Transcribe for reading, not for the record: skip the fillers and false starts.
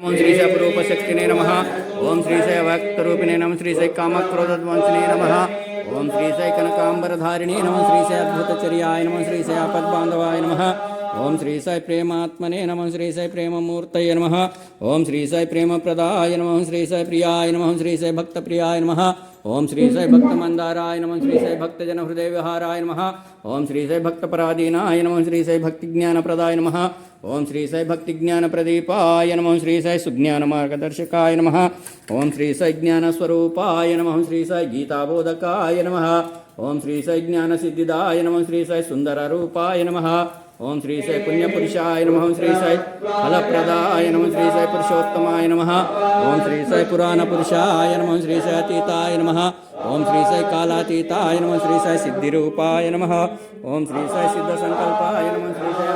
नमो श्री स्वरूप शक्तिने नमः। ओम श्री साई भक्तरूपिणे नमः। श्री साई कामक्रोधध्वंसिने नमः। ओम श्री साई कनकांबरधारिणे नमः। श्री साई अद्भुतचर्याय नमः। श्री साई आपद्बांधवाय नमः। ओम श्री साई प्रेमात्मने नमः। श्री साई प्रेममूर्तये नमः। ओम श्री साई प्रेमप्रदाय नमः। श्री साई प्रियाय नमः। श्री साई भक्तप्रियाय नमः। ओम श्री साई भक्तमंदाराय नमः। श्री साई भक्तजन हृदय विहाराय नमः। ओम श्री साई भक्तपराधीनाय नमः। श्री साई भक्तिज्ञानप्रदाय नमः। ओम श्री साई भक्तिज्ञानप्रदीपाय नमः। श्री साई सुज्ञानमार्गदर्शकाय नमः। ओम श्री साई ज्ञानस्वरूपाय नमः। श्री साई गीताबोधकाय नमः। ओम श्री साई ज्ञानसिद्धिदाय नमः। श्री साई सुंदररूपाय नमः। ओम श्री साई पुण्यपुरुषाय नमः। श्री साई फलप्रदाय नमः। श्री साई पुरुषोत्तमाय नमः। ओम श्री साई पुराणपुरुषाय नमः। श्री साई अतीताय नमः। ओम श्री साई कालातीताय नमः। श्री साई सिद्धिरूपाय नमः। ओम श्री साई सिद्धसंकल्पाय नमः। श्री साई